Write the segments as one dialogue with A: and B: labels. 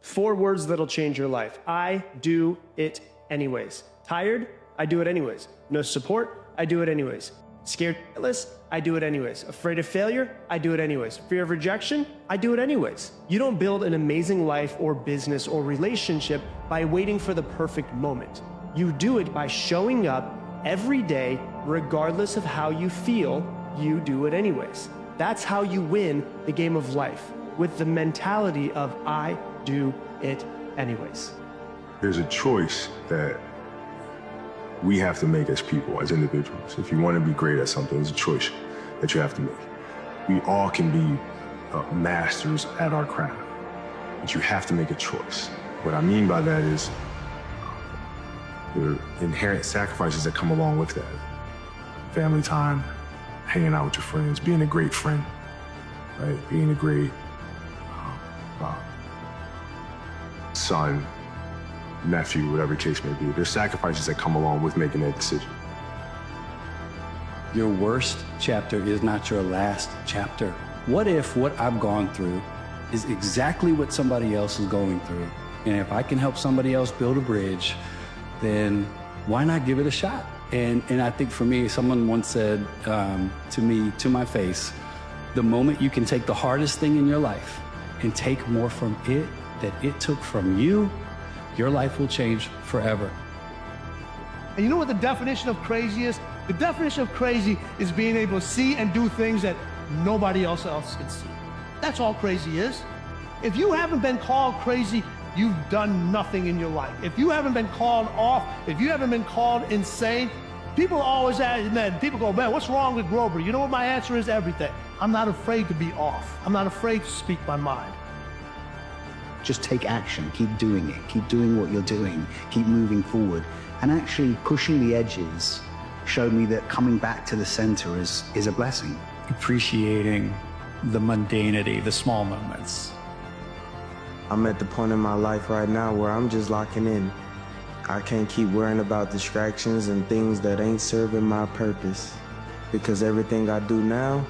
A: 4 words that'll change your life. I do it anyways. Tired? I do it anyways. No support? I do it anyways. Scared shitless? I do it anyways. Afraid of failure? I do it anyways. Fear of rejection? I do it anyways. You don't build an amazing life or business or relationship by waiting for the perfect moment. You do it by showing up every day, regardless of how you feel. You do it anyways. That's how you win the game of life, with the mentality of I do it anyways.
B: There's a choice that we have to make as people, as individuals. If you want to be great at something, there's a choice that you have to make. We all can be masters at our craft, but you have to make a choice. What I mean by that is there are inherent sacrifices that come along with that. Family time, hanging out with your friends, being a great friend, right? Being a great son, nephew, whatever the case may be. There's sacrifices that come along with making that decision.
C: Your worst chapter is not your last chapter. What if what I've gone through is exactly what somebody else is going through? And if I can help somebody else build a bridge, then why not give it a shot? And I think for me, someone once said to me, to my face, the moment you can take the hardest thing in your life and take more from it that it took from you, your life will change forever.
D: And you know what the definition of crazy is? The definition of crazy is being able to see and do things that nobody else can see. That's all crazy is. If you haven't been called crazy, you've done nothing in your life. If you haven't been called off, if you haven't been called insane, people always ask, man, people go, man, what's wrong with Grover? You know what my answer is? Everything. I'm not afraid to be off. I'm not afraid to speak my mind.
E: Just take action, keep doing it, keep doing what you're doing, keep moving forward. And actually pushing the edges showed me that coming back to the center is a blessing.
F: Appreciating the mundanity, the small moments.
G: I'm at the point in my life right now where I'm just locking in. I can't keep worrying about distractions and things that ain't serving my purpose, because everything I do now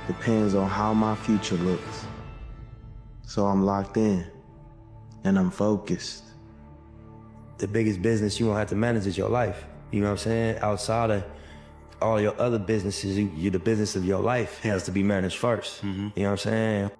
G: depends on how my future looks. So I'm locked in and I'm focused.
H: The biggest business you won't have to manage is your life. You know what I'm saying? Outside of all your other businesses, the business of your life has to be managed first. You know what I'm saying?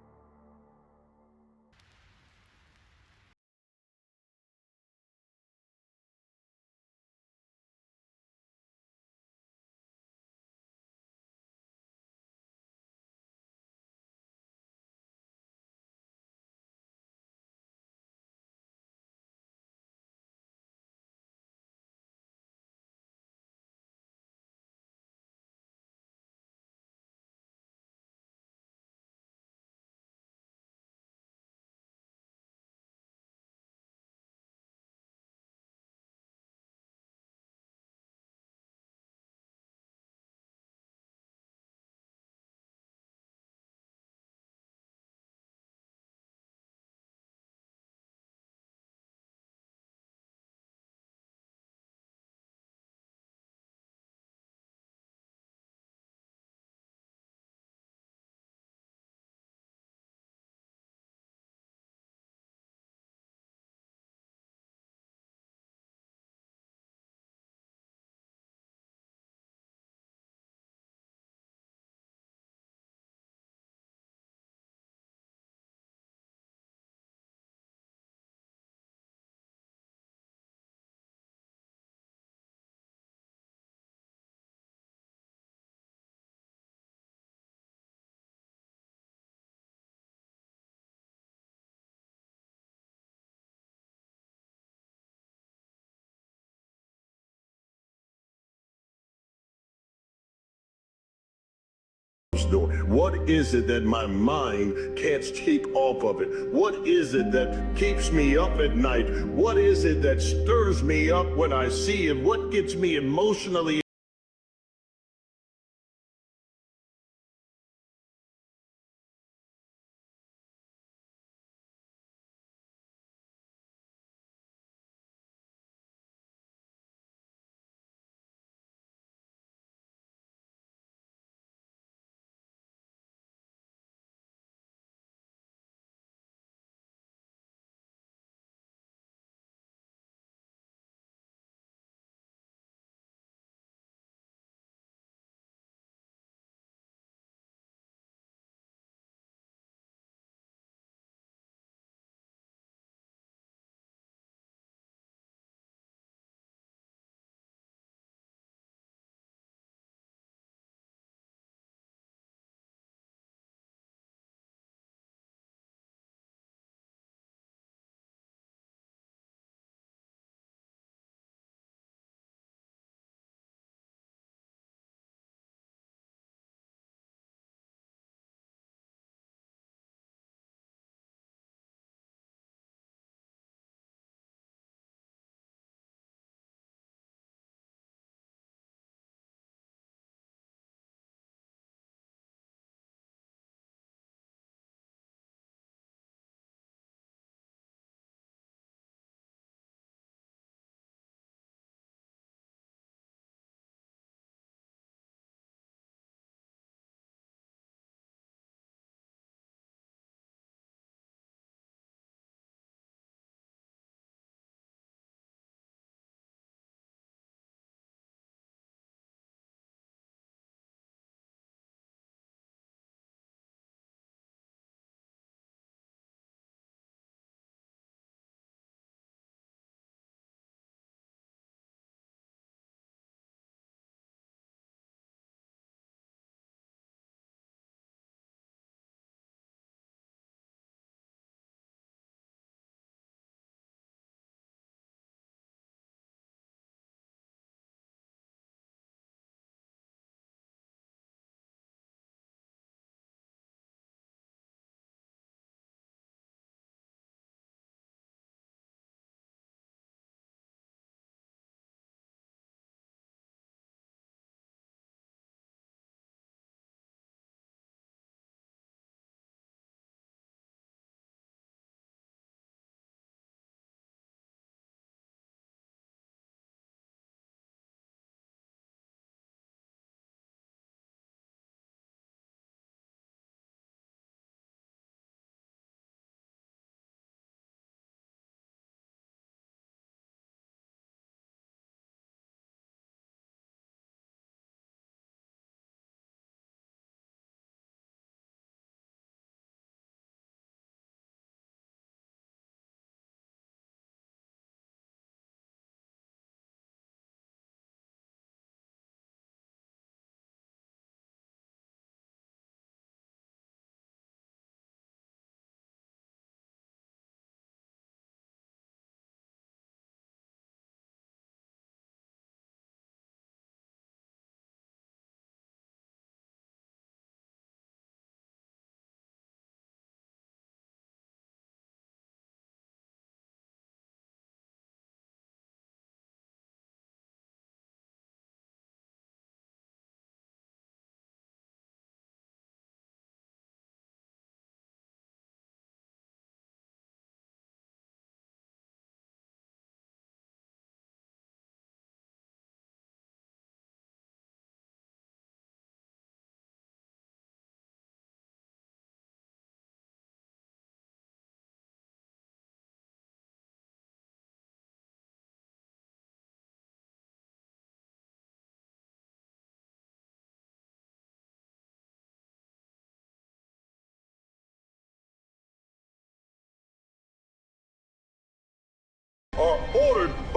I: What is it that my mind can't take off of it? What is it that keeps me up at night? What is it that stirs me up when I see it? What gets me emotionally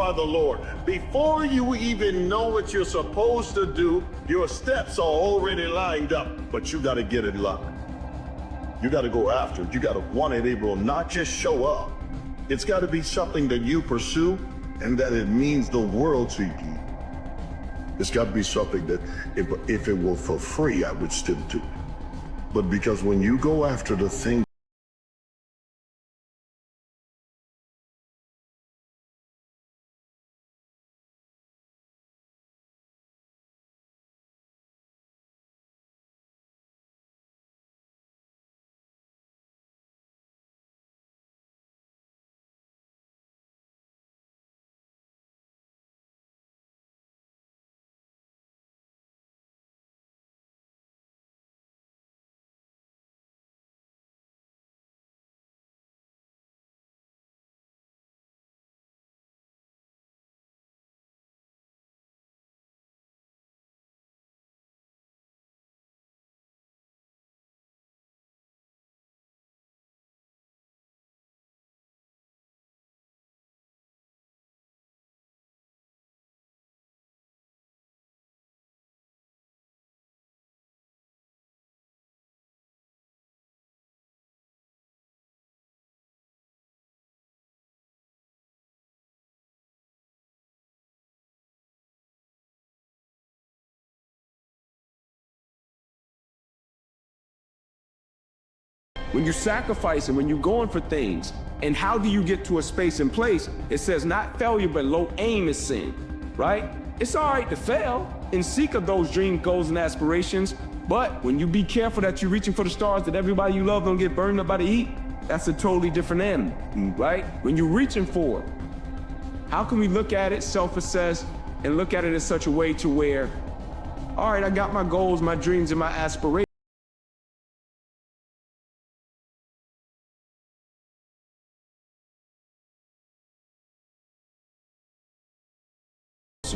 I: glorify the Lord. Before you even know what you're supposed to do, your steps are already lined up, but you got to get in line. You got to go after it. You got to want it. It will not just show up. It's got to be something that you pursue and that it means the world to you. It's got to be something that if it were for free, I would still do it. But because when you go after the thing
J: when you're sacrificing, when you're going for things, and how do you get to a space and place? It says not failure, but low aim is sin, right? It's all right to fail and seek of those dreams, goals, and aspirations, but when you be careful that you're reaching for the stars, that everybody you love don't get burned up by the heat, that's a totally different animal, right? When you're reaching for it, how can we look at it, self-assess, and look at it in such a way to where, all right, I got my goals, my dreams, and my aspirations,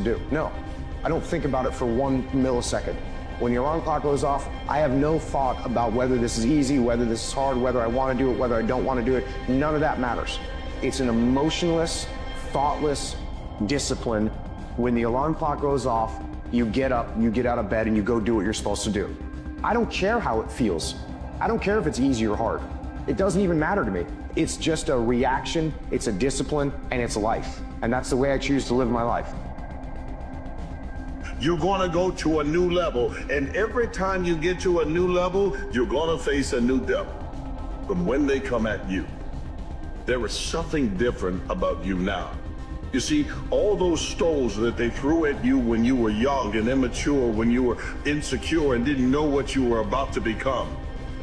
K: to do. No, I don't think about it for 1 millisecond. When your alarm clock goes off, I have no thought about whether this is easy, whether this is hard, whether I want to do it, whether I don't want to do it. None of that matters. It's an emotionless, thoughtless discipline. When the alarm clock goes off, you get up, you get out of bed, and you go do what you're supposed to do. I don't care how it feels. I don't care if it's easy or hard. It doesn't even matter to me. It's just a reaction, it's a discipline, and it's life. And that's the way I choose to live my life.
I: you're going to go to a new level. And every time you get to a new level, you're going to face a new devil. From when they come at you, there is something different about you now. You see, all those stones that they threw at you when you were young and immature, when you were insecure and didn't know what you were about to become,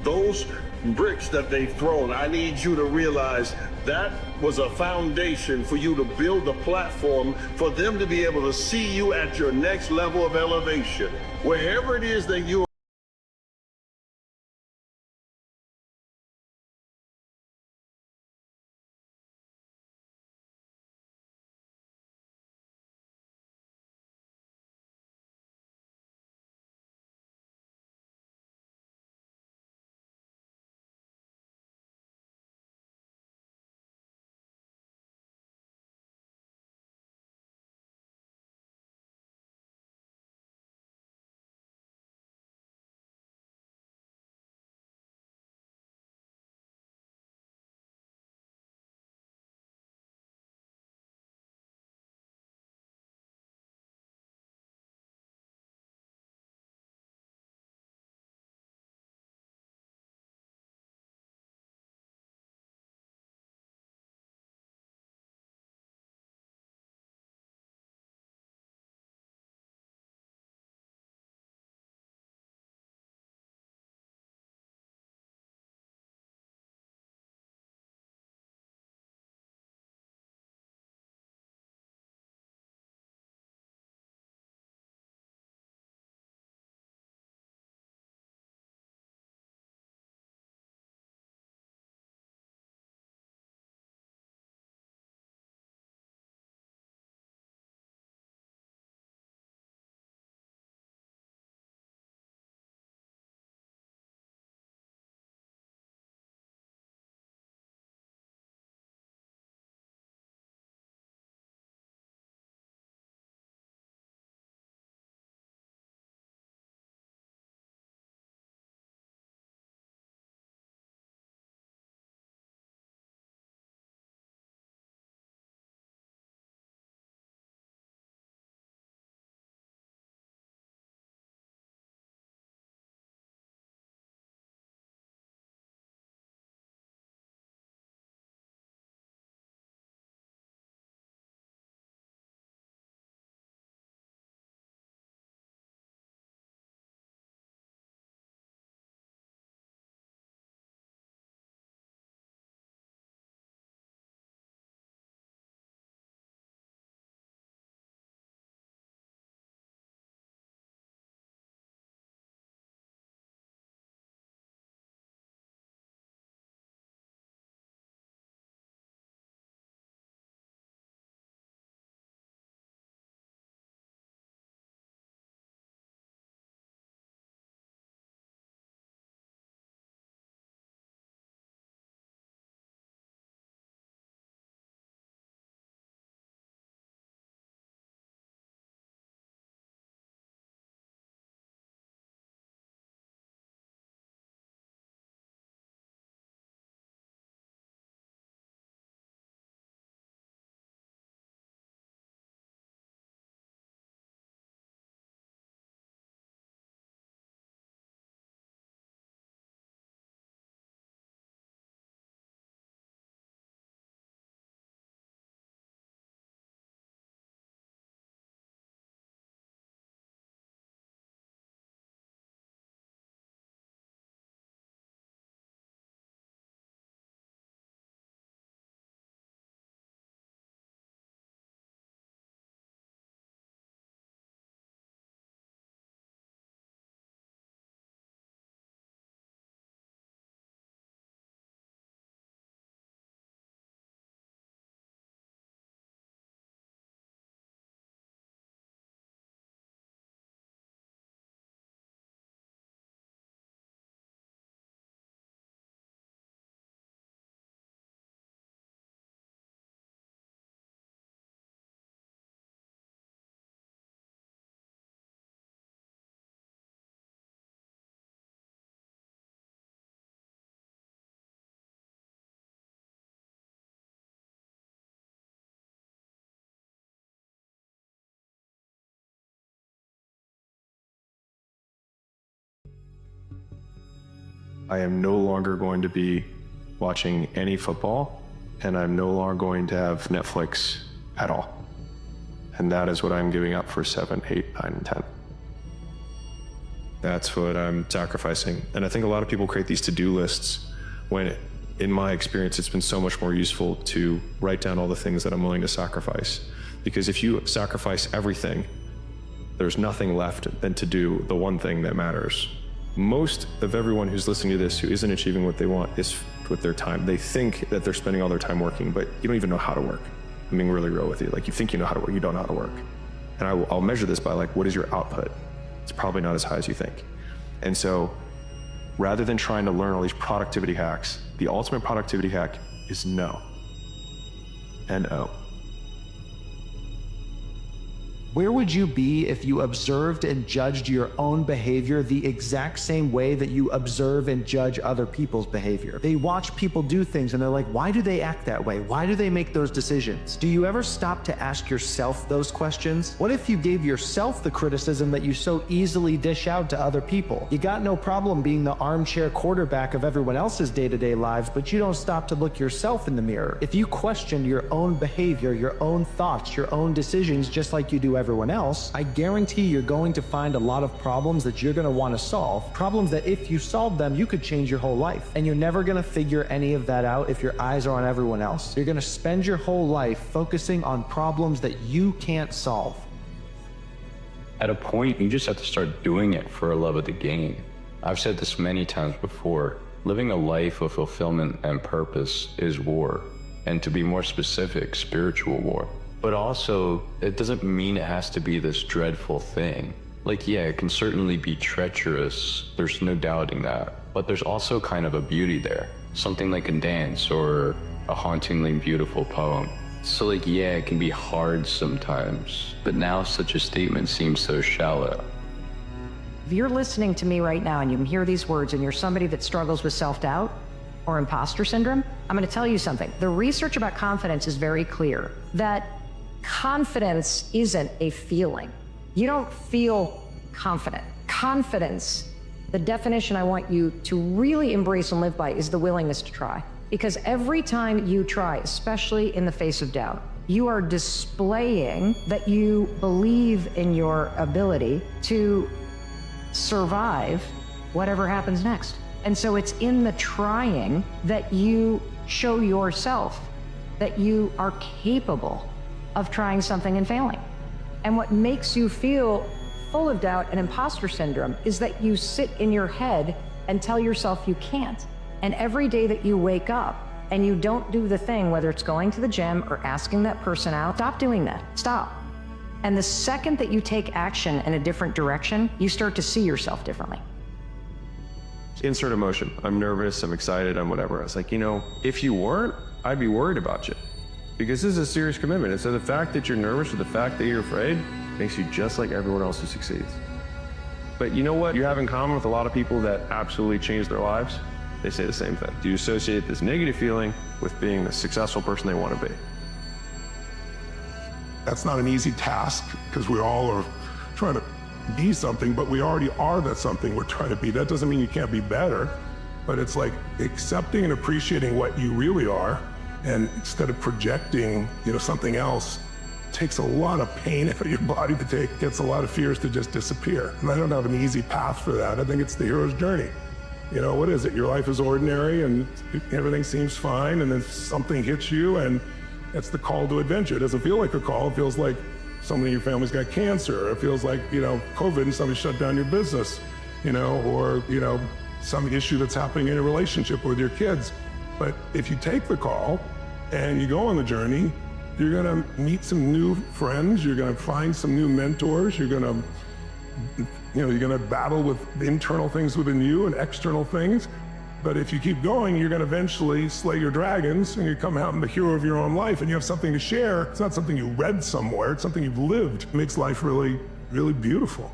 I: those bricks that they've thrown, I need you to realize that was a foundation for you to build a platform for them to be able to see you at your next level of elevation. Wherever it is that you
B: I am no longer going to be watching any football, and I'm no longer going to have Netflix at all. And that is what I'm giving up for 7, 8, 9, and 10. That's what I'm sacrificing. And I think a lot of people create these to-do lists when, in my experience, it's been so much more useful to write down all the things that I'm willing to sacrifice. Because if you sacrifice everything, there's nothing left than to do the one thing that matters. Most of everyone who's listening to this who isn't achieving what they want is with their time. They think that they're spending all their time working, but you don't even know how to work. I'm being really real with you. Like, you think you know how to work, you don't know how to work. And I'll measure this by, like, what is your output? It's probably not as high as you think. And so rather than trying to learn all these productivity hacks, the ultimate productivity hack is no. N-O.
L: Where would you be if you observed and judged your own behavior the exact same way that you observe and judge other people's behavior? They watch people do things and they're like, why do they act that way? Why do they make those decisions? Do you ever stop to ask yourself those questions? What if you gave yourself the criticism that you so easily dish out to other people? You got no problem being the armchair quarterback of everyone else's day-to-day lives, but you don't stop to look yourself in the mirror. If you questioned your own behavior, your own thoughts, your own decisions, just like you do everyone else, I guarantee you're going to find a lot of problems that you're going to want to solve. Problems that if you solved them, you could change your whole life. And you're never going to figure any of that out if your eyes are on everyone else. You're going to spend your whole life focusing on problems that you can't solve.
M: At a point, you just have to start doing it for a love of the game. I've said this many times before. Living a life of fulfillment and purpose is war. And to be more specific, spiritual war. But also, it doesn't mean it has to be this dreadful thing. Like, yeah, it can certainly be treacherous, there's no doubting that. But there's also kind of a beauty there. Something like a dance or a hauntingly beautiful poem. So like, yeah, it can be hard sometimes, but now such a statement seems so shallow.
N: If you're listening to me right now and you can hear these words and you're somebody that struggles with self-doubt or imposter syndrome, I'm going to tell you something. The research about confidence is very clear that confidence isn't a feeling. You don't feel confident. Confidence, the definition I want you to really embrace and live by, is the willingness to try. Because every time you try, especially in the face of doubt, you are displaying that you believe in your ability to survive whatever happens next. And so it's in the trying that you show yourself that you are capable of trying something and failing. And what makes you feel full of doubt and imposter syndrome is that you sit in your head and tell yourself you can't. And every day that you wake up and you don't do the thing, whether it's going to the gym or asking that person out, stop doing that. Stop. And the second that you take action in a different direction, you start to see yourself differently.
B: Insert emotion. I'm nervous, I'm excited, I'm whatever. I was like, you know, if you weren't, I'd be worried about you. Because this is a serious commitment. And so the fact that you're nervous or the fact that you're afraid makes you just like everyone else who succeeds. But you know what you have in common with a lot of people that absolutely change their lives? They say the same thing. Do you associate this negative feeling with being the successful person they want to be?
O: That's not an easy task because we all are trying to be something, but we already are that something we're trying to be. That doesn't mean you can't be better, but it's like accepting and appreciating what you really are. And instead of projecting, something else, takes a lot of pain out of your body to take, gets a lot of fears to just disappear. And I don't have an easy path for that. I think it's the hero's journey. What is it? Your life is ordinary and everything seems fine, and then something hits you and it's the call to adventure. It doesn't feel like a call. It feels like somebody in your family's got cancer. It feels like, COVID and somebody shut down your business, or, some issue that's happening in a relationship with your kids. But if you take the call and you go on the journey, you're gonna meet some new friends, you're gonna find some new mentors, you're gonna battle with internal things within you and external things. But if you keep going, you're gonna eventually slay your dragons and you come out and the hero of your own life and you have something to share. It's not something you read somewhere, it's something you've lived. It makes life really, really beautiful.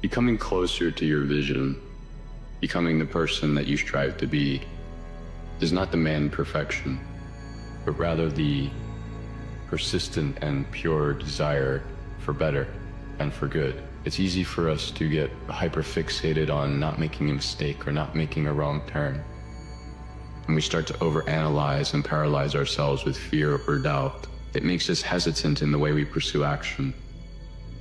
M: Becoming closer to your vision, becoming the person that you strive to be, does not demand perfection, but rather the persistent and pure desire for better and for good. It's easy for us to get hyper-fixated on not making a mistake or not making a wrong turn. And we start to overanalyze and paralyze ourselves with fear or doubt. It makes us hesitant in the way we pursue action.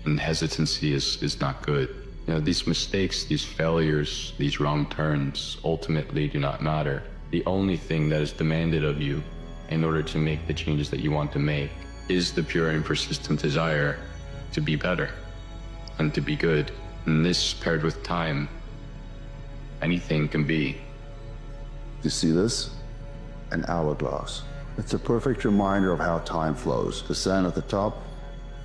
M: And hesitancy is not good. You know, these mistakes, these failures, these wrong turns ultimately do not matter. The only thing that is demanded of you in order to make the changes that you want to make is the pure and persistent desire to be better and to be good. And this, paired with time, anything can be.
P: You see this? An hourglass. It's a perfect reminder of how time flows. The sand at the top,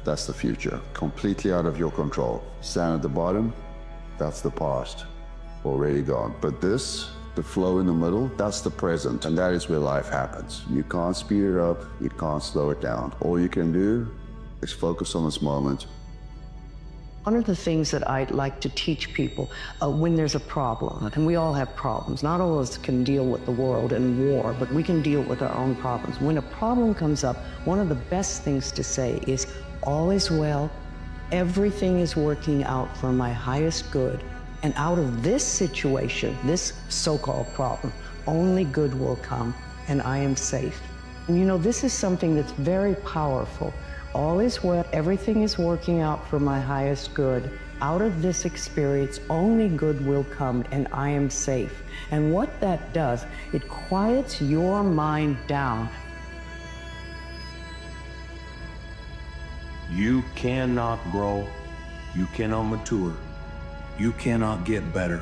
P: that's the future, completely out of your control. Sand at the bottom, that's the past, already gone. But this, the flow in the middle, that's the present, and that is where life happens. You can't speed it up, you can't slow it down. All you can do is focus on this moment.
N: One of the things that I'd like to teach people when there's a problem, and we all have problems, not all of us can deal with the world and war, but we can deal with our own problems. When a problem comes up, one of the best things to say is, all is well, everything is working out for my highest good, and out of this situation, this so-called problem, only good will come, and I am safe. And you know, this is something that's very powerful. All is well, everything is working out for my highest good. Out of this experience, only good will come, and I am safe. And what that does, it quiets your mind down.
Q: You cannot grow, you cannot mature, you cannot get better.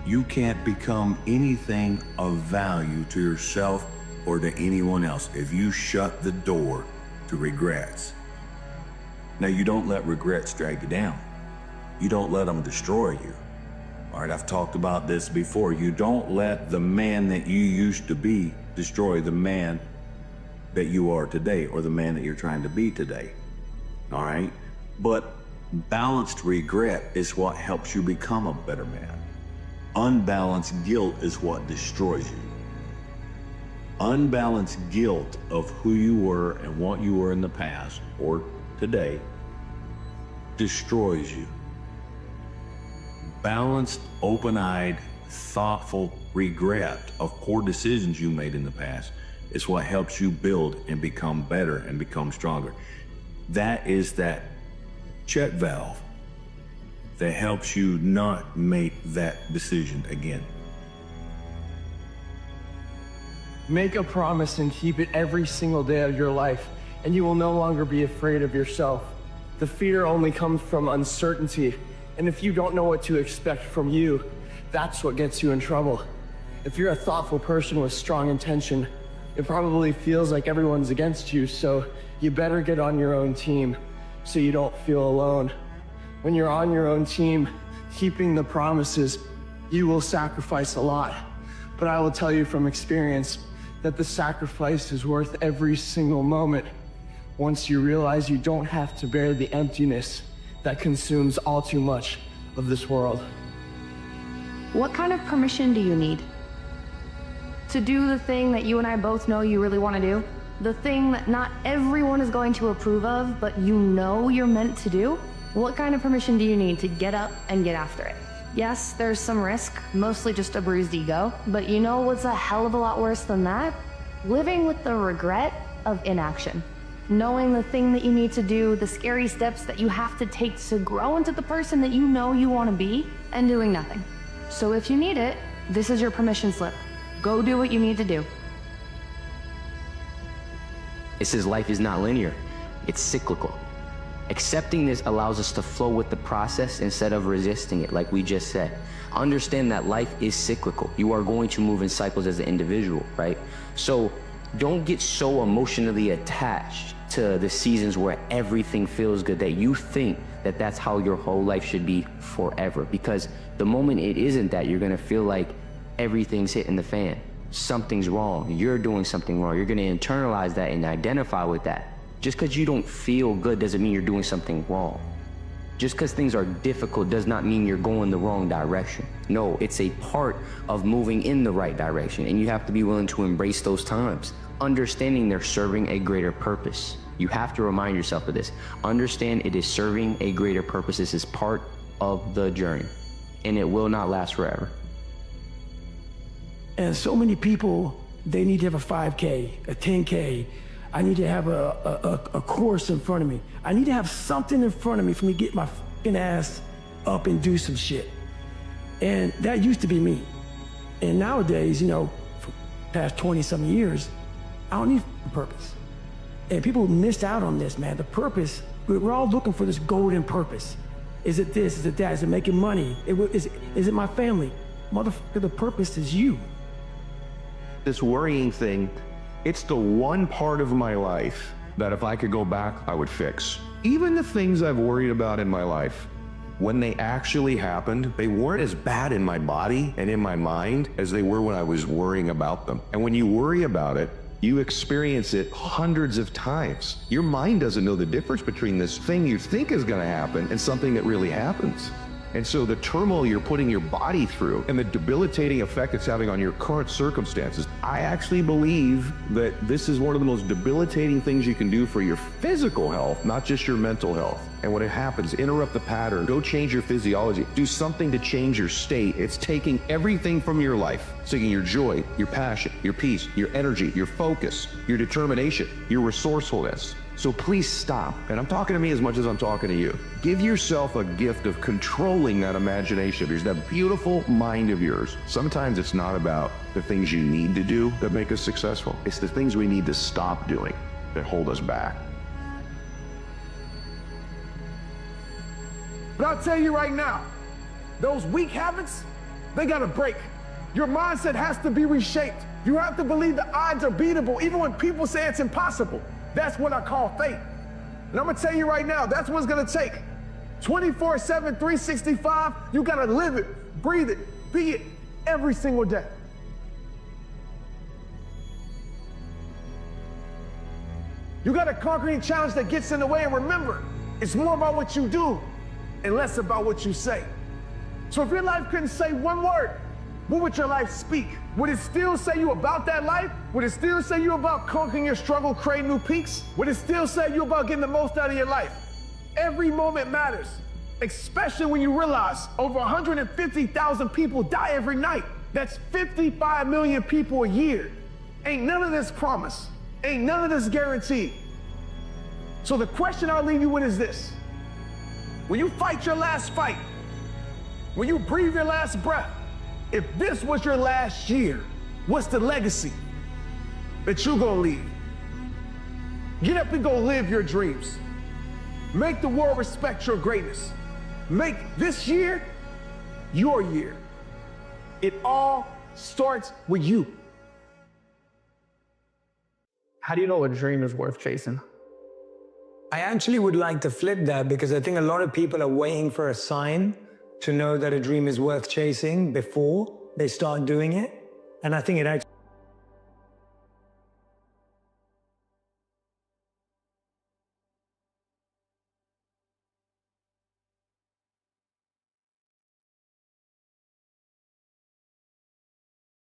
Q: You can't become anything of value to yourself or to anyone else if you shut the door to regrets. Now, you don't let regrets drag you down. You don't let them destroy you. All right, I've talked about this before. You don't let the man that you used to be destroy the man that you are today or the man that you're trying to be today. All right, but balanced regret is what helps you become a better man. Unbalanced guilt is what destroys you. Unbalanced guilt of who you were and what you were in the past or today destroys you. Balanced, open-eyed, thoughtful regret of poor decisions you made in the past is what helps you build and become better and become stronger. That is that check valve that helps you not make that decision again.
A: Make a promise and keep it every single day of your life, and you will no longer be afraid of yourself. The fear only comes from uncertainty, and if you don't know what to expect from you, that's what gets you in trouble. If you're a thoughtful person with strong intention, it probably feels like everyone's against you, so you better get on your own team so you don't feel alone. When you're on your own team, keeping the promises, you will sacrifice a lot. But I will tell you from experience that the sacrifice is worth every single moment once you realize you don't have to bear the emptiness that consumes all too much of this world.
R: What kind of permission do you need to do the thing that you and I both know you really want to do? The thing that not everyone is going to approve of, but you know you're meant to do? What kind of permission do you need to get up and get after it? Yes, there's some risk, mostly just a bruised ego, but you know what's a hell of a lot worse than that? Living with the regret of inaction. Knowing the thing that you need to do, the scary steps that you have to take to grow into the person that you know you want to be, and doing nothing. So if you need it, this is your permission slip. Go do what you need to do.
S: It says life is not linear, it's cyclical. Accepting this allows us to flow with the process instead of resisting it, like we just said. Understand that life is cyclical. You are going to move in cycles as an individual, right? So don't get so emotionally attached to the seasons where everything feels good that you think that that's how your whole life should be forever. Because the moment it isn't that, you're gonna feel like everything's hitting the fan. Something's wrong, you're doing something wrong. You're gonna internalize that and identify with that. Just because you don't feel good doesn't mean you're doing something wrong. Just because things are difficult does not mean you're going the wrong direction. No, it's a part of moving in the right direction, and you have to be willing to embrace those times, understanding they're serving a greater purpose. You have to remind yourself of this. Understand it is serving a greater purpose. This is part of the journey, and it will not last forever.
T: And so many people, they need to have a 5K, a 10K. I need to have a course in front of me. I need to have something in front of me for me to get my fucking ass up and do some shit. And that used to be me. And nowadays, you know, for the past 20-something years, I don't need a purpose. And people missed out on this, man. The purpose, we're all looking for this golden purpose. Is it this? Is it that? Is it making money? Is it my family? Motherfucker, the purpose is you.
U: This worrying thing, it's the one part of my life that if I could go back, I would fix. Even the things I've worried about in my life, when they actually happened, they weren't as bad in my body and in my mind as they were when I was worrying about them. And when you worry about it, you experience it hundreds of times. Your mind doesn't know the difference between this thing you think is gonna happen and something that really happens. And so the turmoil you're putting your body through and the debilitating effect it's having on your current circumstances, I actually believe that this is one of the most debilitating things you can do for your physical health, not just your mental health. And when it happens, interrupt the pattern, go change your physiology, do something to change your state. It's taking everything from your life, taking your joy, your passion, your peace, your energy, your focus, your determination, your resourcefulness. So please stop. And I'm talking to me as much as I'm talking to you. Give yourself a gift of controlling that imagination of yours, that beautiful mind of yours. Sometimes it's not about the things you need to do that make us successful. It's the things we need to stop doing that hold us back.
V: But I'll tell you right now, those weak habits, they gotta break. Your mindset has to be reshaped. You have to believe the odds are beatable, even when people say it's impossible. That's what I call faith. And I'm gonna tell you right now, that's what it's gonna take. 24/7, 365, you gotta live it, breathe it, be it every single day. You gotta conquer any challenge that gets in the way, and remember, it's more about what you do and less about what you say. So if your life couldn't say one word, what would your life speak? Would it still say you about that life? Would it still say you about conquering your struggle, creating new peaks? Would it still say you about getting the most out of your life? Every moment matters, especially when you realize over 150,000 people die every night. That's 55 million people a year. Ain't none of this promised. Ain't none of this guaranteed. So the question I'll leave you with is this. When you fight your last fight, when you breathe your last breath, if this was your last year, what's the legacy that you're gonna leave? Get up and go live your dreams. Make the world respect your greatness. Make this year your year. It all starts with you.
W: How do you know a dream is worth chasing? I actually would like to flip that, because I think a lot of people are waiting for a sign to know that a dream is worth chasing before they start doing it. And I think it actually